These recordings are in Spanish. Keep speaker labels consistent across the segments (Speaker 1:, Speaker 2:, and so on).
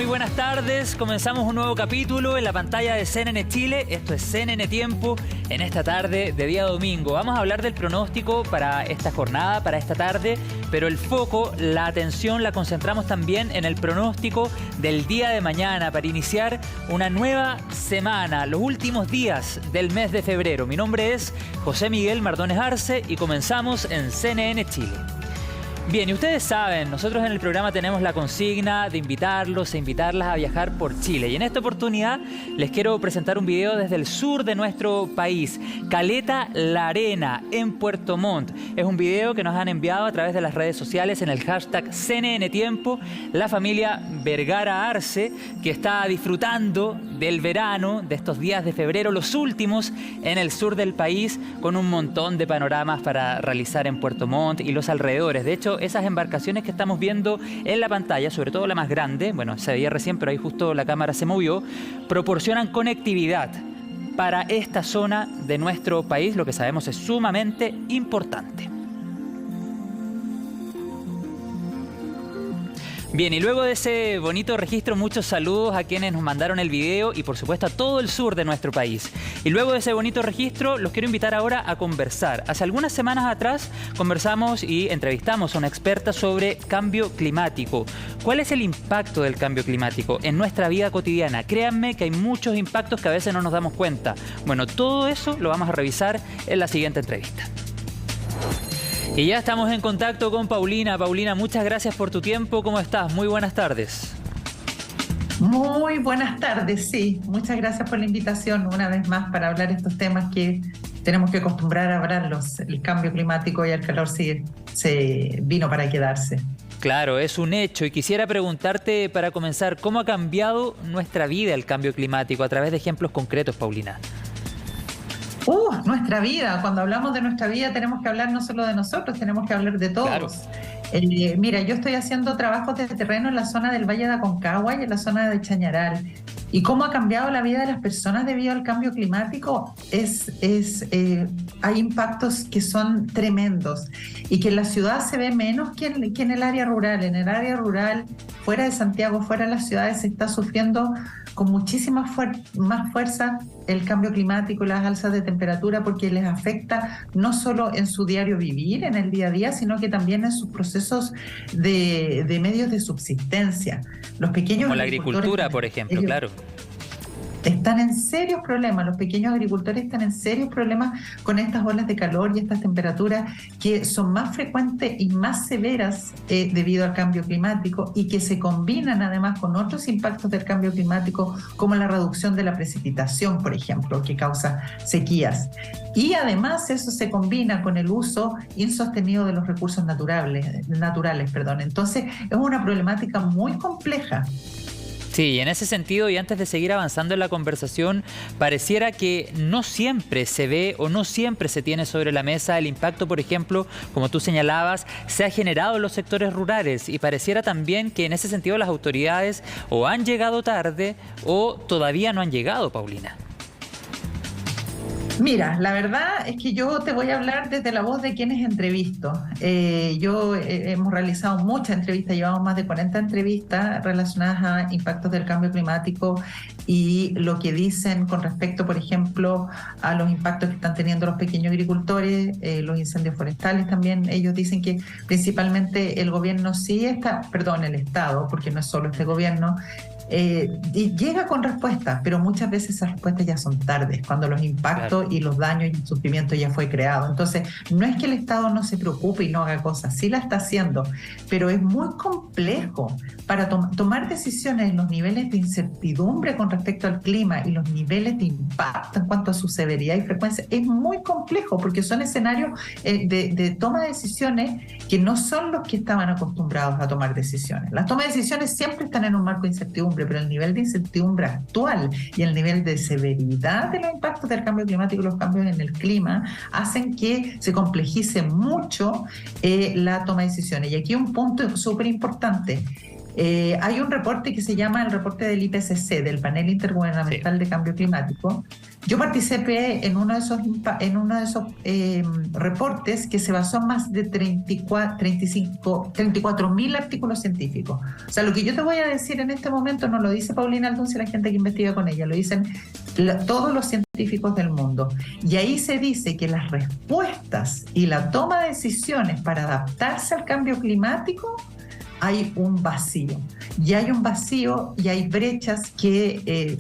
Speaker 1: Muy buenas tardes. Comenzamos un nuevo capítulo en la pantalla de CNN Chile. Esto es CNN Tiempo en esta tarde de día domingo. Vamos a hablar del pronóstico para esta jornada, para esta tarde, pero el foco, la atención la concentramos también en el pronóstico del día de mañana para iniciar una nueva semana, los últimos días del mes de febrero. Mi nombre es José Miguel Mardones Arce y comenzamos en CNN Chile. Bien, y ustedes saben, nosotros en el programa tenemos la consigna de invitarlos e invitarlas a viajar por Chile. Y en esta oportunidad les quiero presentar un video desde el sur de nuestro país, Caleta La Arena, en Puerto Montt. Es un video que nos han enviado a través de las redes sociales en el hashtag CNN Tiempo, la familia Vergara Arce, que está disfrutando del verano, de estos días de febrero, los últimos en el sur del país, con un montón de panoramas para realizar en Puerto Montt y los alrededores. De hecho, esas embarcaciones que estamos viendo en la pantalla, sobre todo la más grande, bueno, se veía recién, pero ahí justo la cámara se movió, proporcionan conectividad para esta zona de nuestro país, lo que sabemos es sumamente importante. Bien, y luego de ese bonito registro, muchos saludos a quienes nos mandaron el video y por supuesto a todo el sur de nuestro país. Y luego de ese bonito registro, los quiero invitar ahora a conversar. Hace algunas semanas atrás conversamos y entrevistamos a una experta sobre cambio climático. ¿Cuál es el impacto del cambio climático en nuestra vida cotidiana? Créanme que hay muchos impactos que a veces no nos damos cuenta. Bueno, todo eso lo vamos a revisar en la siguiente entrevista. Y ya estamos en contacto con Paulina. Paulina, muchas gracias por tu tiempo. ¿Cómo estás? Muy buenas tardes.
Speaker 2: Muy buenas tardes, sí. Muchas gracias por la invitación una vez más para hablar de estos temas que tenemos que acostumbrar a hablarlos. El cambio climático y el calor se vino para quedarse.
Speaker 1: Claro, es un hecho. Y quisiera preguntarte para comenzar, ¿cómo ha cambiado nuestra vida el cambio climático a través de ejemplos concretos, Paulina?
Speaker 2: Nuestra vida. Cuando hablamos de nuestra vida tenemos que hablar no solo de nosotros, tenemos que hablar de todos. Claro. Mira, yo estoy haciendo trabajos de terreno en la zona del Valle de Aconcagua y en la zona de Chañaral. ¿Y cómo ha cambiado la vida de las personas debido al cambio climático? Hay impactos que son tremendos y que en la ciudad se ve menos que en el área rural. En el área rural, fuera de Santiago, fuera de las ciudades, se está sufriendo con muchísima más fuerza el cambio climático y las alzas de temperatura, porque les afecta no solo en su diario vivir, en el día a día, sino que también en sus procesos de medios de subsistencia. Los pequeños
Speaker 1: como la agricultura, por ejemplo, claro.
Speaker 2: Están en serios problemas, los pequeños agricultores están en serios problemas con estas olas de calor y estas temperaturas que son más frecuentes y más severas debido al cambio climático y que se combinan además con otros impactos del cambio climático como la reducción de la precipitación, por ejemplo, que causa sequías. Y además eso se combina con el uso insostenido de los recursos naturales. Entonces es una problemática muy compleja.
Speaker 1: Sí, en ese sentido, y antes de seguir avanzando en la conversación, pareciera que no siempre se ve o no siempre se tiene sobre la mesa el impacto, por ejemplo, como tú señalabas, se ha generado en los sectores rurales y pareciera también que en ese sentido las autoridades o han llegado tarde o todavía no han llegado, Paulina.
Speaker 2: Mira, la verdad es que yo te voy a hablar desde la voz de quienes entrevisto. Hemos realizado muchas entrevistas, llevamos más de 40 entrevistas relacionadas a impactos del cambio climático y lo que dicen con respecto, por ejemplo, a los impactos que están teniendo los pequeños agricultores, los incendios forestales también. Ellos dicen que principalmente el gobierno el Estado, porque no es solo este gobierno, y llega con respuestas, pero muchas veces esas respuestas ya son tardes, cuando los impactos y los daños y el sufrimiento ya fue creado. Entonces, no es que el Estado no se preocupe y no haga cosas, sí la está haciendo, pero es muy complejo para tomar decisiones en los niveles de incertidumbre con respecto al clima y los niveles de impacto en cuanto a su severidad y frecuencia. Es muy complejo porque son escenarios de toma de decisiones que no son los que estaban acostumbrados a tomar decisiones. Las tomas de decisiones siempre están en un marco de incertidumbre, pero el nivel de incertidumbre actual y el nivel de severidad de los impactos del cambio climático y los cambios en el clima hacen que se complejice mucho la toma de decisiones. Y aquí un punto súper importante. Hay un reporte que se llama el reporte del IPCC, del Panel Intergubernamental de Cambio Climático. Yo participé en uno de esos reportes que se basó en más de 34.000 artículos científicos. O sea, lo que yo te voy a decir en este momento no lo dice Paulina Alducin, la gente que investiga con ella, lo dicen todos los científicos del mundo. Y ahí se dice que las respuestas y la toma de decisiones para adaptarse al cambio climático, hay un vacío. Y hay un vacío y hay brechas que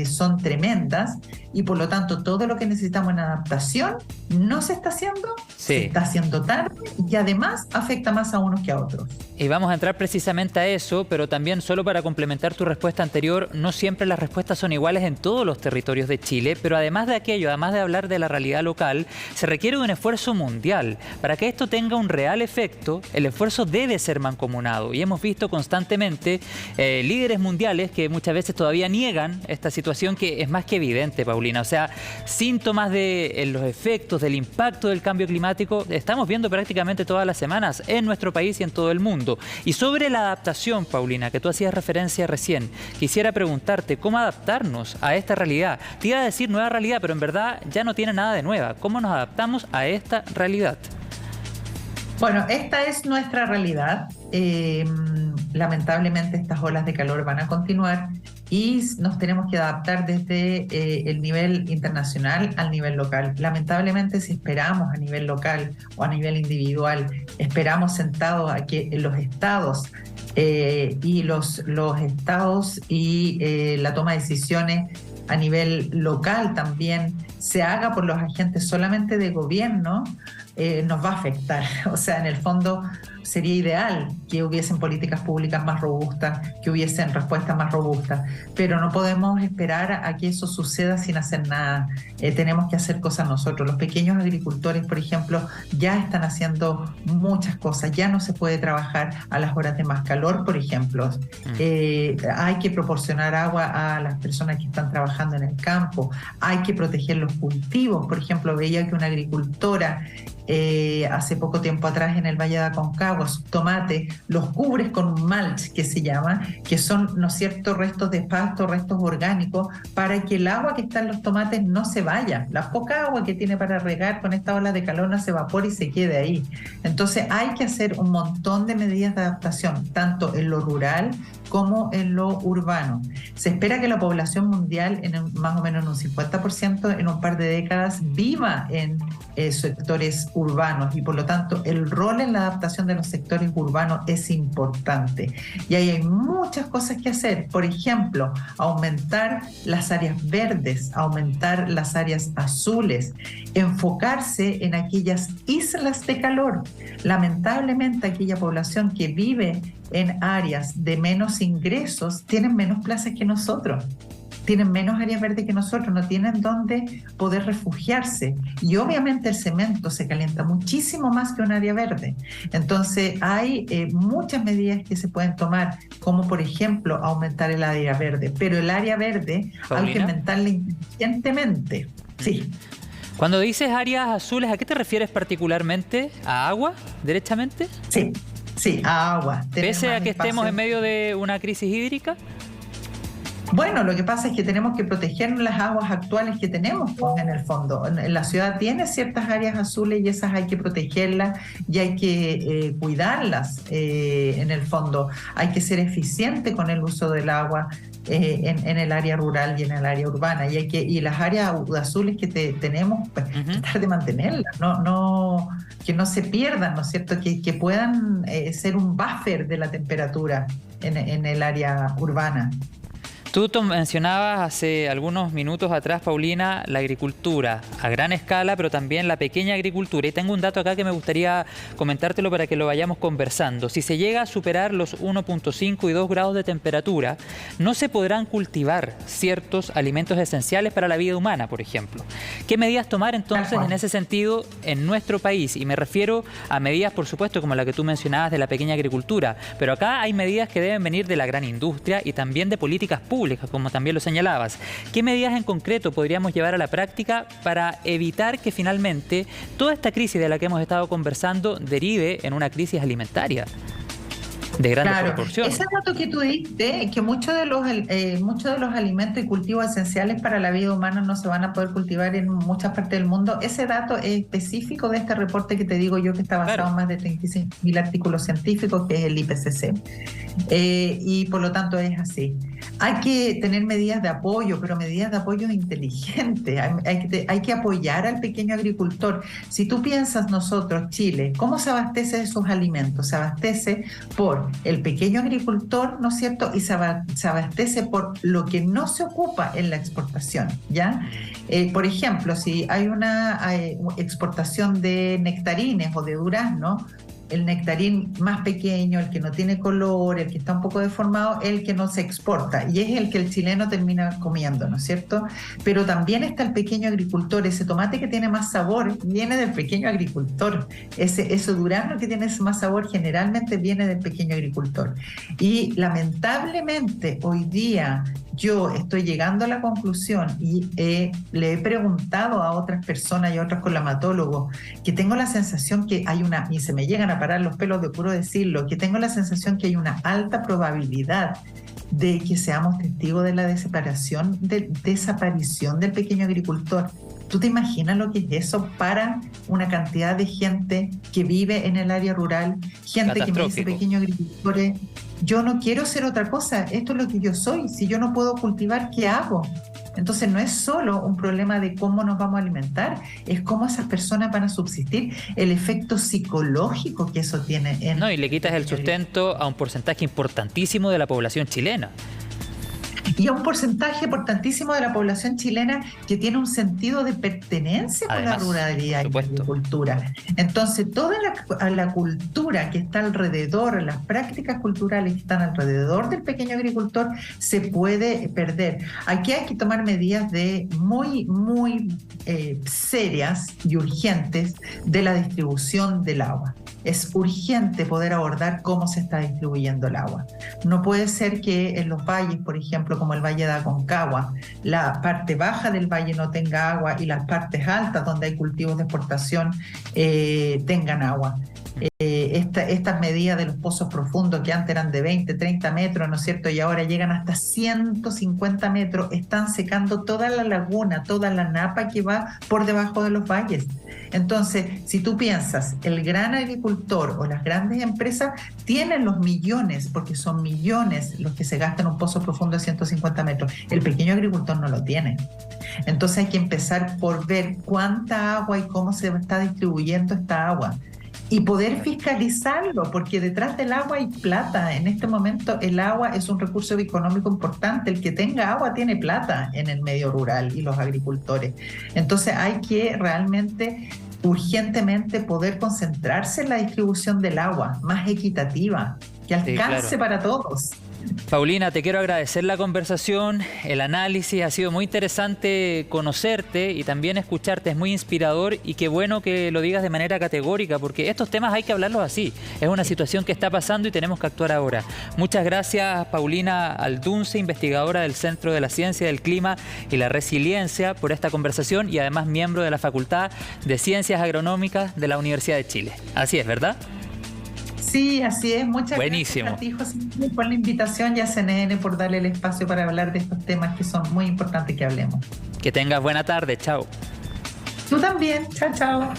Speaker 2: son tremendas, y por lo tanto todo lo que necesitamos en adaptación no se está haciendo, se está haciendo tarde, y además afecta más a unos que a otros.
Speaker 1: Y vamos a entrar precisamente a eso, pero también, solo para complementar tu respuesta anterior, no siempre las respuestas son iguales en todos los territorios de Chile, pero además de aquello, además de hablar de la realidad local, se requiere de un esfuerzo mundial. Para que esto tenga un real efecto, el esfuerzo debe ser mancomunado, y hemos visto constantemente líderes mundiales que muchas veces todavía niegan esta situación, que es más que evidente, Paulina. O sea, síntomas de los efectos del impacto del cambio climático estamos viendo prácticamente todas las semanas en nuestro país y en todo el mundo. Y sobre la adaptación, Paulina, que tú hacías referencia recién, quisiera preguntarte cómo adaptarnos a esta realidad. Te iba a decir nueva realidad, pero en verdad ya no tiene nada de nueva. ¿Cómo nos adaptamos a esta realidad?
Speaker 2: Bueno, esta es nuestra realidad. Lamentablemente estas olas de calor van a continuar y nos tenemos que adaptar desde el nivel internacional al nivel local. Lamentablemente, si esperamos a nivel local o a nivel individual, esperamos sentados a que los estados y la toma de decisiones a nivel local también se haga por los agentes solamente de gobierno, nos va a afectar. O sea, en el fondo sería ideal que hubiesen políticas públicas más robustas, que hubiesen respuestas más robustas, pero no podemos esperar a que eso suceda sin hacer nada. Tenemos que hacer cosas nosotros. Los pequeños agricultores, por ejemplo, ya están haciendo muchas cosas. Ya no se puede trabajar a las horas de más calor, por ejemplo. Hay que proporcionar agua a las personas que están trabajando en el campo. Hay que proteger los cultivos. Por ejemplo, veía que una agricultora hace poco tiempo atrás en el Valle de Aconcagua, sus tomates los cubres con un mulch, que se llama, que son, ¿no es cierto?, restos de pasto, restos orgánicos, para que el agua que está en los tomates no se vaya. La poca agua que tiene para regar con esta ola de calor no se evapore y se quede ahí. Entonces hay que hacer un montón de medidas de adaptación, tanto en lo rural como en lo urbano. Se espera que la población mundial, más o menos en un 50%, en un par de décadas, viva en sectores urbanos, y por lo tanto el rol en la adaptación de los sectores urbanos es importante. Y ahí hay muchas cosas que hacer. Por ejemplo, aumentar las áreas verdes, aumentar las áreas azules, enfocarse en aquellas islas de calor. Lamentablemente, aquella población que vive en áreas de menos ingresos tienen menos plazas que nosotros, tienen menos áreas verdes que nosotros, no tienen dónde poder refugiarse, y obviamente el cemento se calienta muchísimo más que un área verde. Entonces hay muchas medidas que se pueden tomar, como por ejemplo aumentar el área verde, pero el área verde, ¿Paulina?, hay que aumentarla inteligentemente. Sí.
Speaker 1: Cuando dices áreas azules, ¿a qué te refieres particularmente? ¿A agua, derechamente?
Speaker 2: Sí, a agua.
Speaker 1: ¿Pese a que estemos en medio de una crisis hídrica?
Speaker 2: Bueno, lo que pasa es que tenemos que proteger las aguas actuales que tenemos, pues, en el fondo. La ciudad tiene ciertas áreas azules y esas hay que protegerlas y hay que cuidarlas. En el fondo hay que ser eficiente con el uso del agua en el área rural y en el área urbana. Y las áreas azules que tenemos, pues, tratar de mantenerlas, que no se pierdan, ¿no es cierto? Que puedan ser un buffer de la temperatura en el área urbana.
Speaker 1: Tú mencionabas hace algunos minutos atrás, Paulina, la agricultura a gran escala, pero también la pequeña agricultura. Y tengo un dato acá que me gustaría comentártelo para que lo vayamos conversando. Si se llega a superar los 1.5 y 2 grados de temperatura, no se podrán cultivar ciertos alimentos esenciales para la vida humana, por ejemplo. ¿Qué medidas tomar entonces en ese sentido en nuestro país? Y me refiero a medidas, por supuesto, como la que tú mencionabas de la pequeña agricultura, pero acá hay medidas que deben venir de la gran industria y también de políticas públicas, como también lo señalabas. ¿Qué medidas en concreto podríamos llevar a la práctica para evitar que finalmente toda esta crisis de la que hemos estado conversando derive en una crisis alimentaria? de grandes
Speaker 2: Claro,
Speaker 1: proporciones.
Speaker 2: ese dato que tú diste, que muchos de los alimentos y cultivos esenciales para la vida humana no se van a poder cultivar en muchas partes del mundo, ese dato es específico de este reporte que te digo yo, que está basado
Speaker 1: Claro.
Speaker 2: en más de 35.000 artículos científicos, que es el IPCC. Y por lo tanto es así. Hay que tener medidas de apoyo, pero medidas de apoyo inteligentes. Hay que apoyar al pequeño agricultor. Si tú piensas nosotros, Chile, ¿cómo se abastece de sus alimentos? Se abastece por el pequeño agricultor, ¿no es cierto? Y se abastece por lo que no se ocupa en la exportación, ¿ya? Por ejemplo, si hay una exportación de nectarines o de durazno, el nectarín más pequeño, el que no tiene color, el que está un poco deformado, el que no se exporta y es el que el chileno termina comiendo, ¿no es cierto? Pero también está el pequeño agricultor, ese tomate que tiene más sabor viene del pequeño agricultor, ese durazno que tiene más sabor generalmente viene del pequeño agricultor. Y lamentablemente hoy día yo estoy llegando a la conclusión y le he preguntado a otras personas y a otros colamatólogos que tengo la sensación que hay y se me llegan a parar los pelos de puro decirlo, que tengo la sensación que hay una alta probabilidad de que seamos testigos de la desaparición del pequeño agricultor. ¿Tú te imaginas lo que es eso para una cantidad de gente que vive en el área rural? Gente que me dice, pequeños agricultores, yo no quiero ser otra cosa, esto es lo que yo soy, si yo no puedo cultivar, ¿qué hago? Entonces no es solo un problema de cómo nos vamos a alimentar, es cómo esas personas van a subsistir, el efecto psicológico que eso tiene en...
Speaker 1: No, y le quitas el sustento a un porcentaje importantísimo de la población chilena.
Speaker 2: Y a un porcentaje importantísimo de la población chilena que tiene un sentido de pertenencia con la ruralidad y la agricultura. Entonces, toda la cultura que está alrededor, las prácticas culturales que están alrededor del pequeño agricultor, se puede perder. Aquí hay que tomar medidas muy serias y urgentes de la distribución del agua. Es urgente poder abordar cómo se está distribuyendo el agua. No puede ser que en los valles, por ejemplo, como el Valle de Aconcagua, la parte baja del valle no tenga agua y las partes altas, donde hay cultivos de exportación, tengan agua. Estas medidas de los pozos profundos que antes eran de 20, 30 metros, ¿no es cierto? Y ahora llegan hasta 150 metros, están secando toda la laguna, toda la napa que va por debajo de los valles. Entonces, si tú piensas, el gran agricultor o las grandes empresas tienen los millones, porque son millones los que se gastan en un pozo profundo de 150 metros. El pequeño agricultor no lo tiene. Entonces hay que empezar por ver cuánta agua y cómo se está distribuyendo esta agua. Y poder fiscalizarlo, porque detrás del agua hay plata. En este momento el agua es un recurso económico importante. El que tenga agua tiene plata en el medio rural y los agricultores. Entonces hay que realmente, urgentemente, poder concentrarse en la distribución del agua más equitativa, que alcance para todos.
Speaker 1: Paulina, te quiero agradecer la conversación, el análisis, ha sido muy interesante conocerte y también escucharte, es muy inspirador y qué bueno que lo digas de manera categórica porque estos temas hay que hablarlos así, es una situación que está pasando y tenemos que actuar ahora. Muchas gracias Paulina Aldunce, investigadora del Centro de la Ciencia del Clima y la Resiliencia por esta conversación y además miembro de la Facultad de Ciencias Agronómicas de la Universidad de Chile. Así es, ¿verdad?
Speaker 2: Sí, así es. Muchas gracias a ti, José, por la invitación y a CNN por darle el espacio para hablar de estos temas que son muy importantes que hablemos.
Speaker 1: Que tengas buena tarde. Chao.
Speaker 2: Tú también. Chao, chao.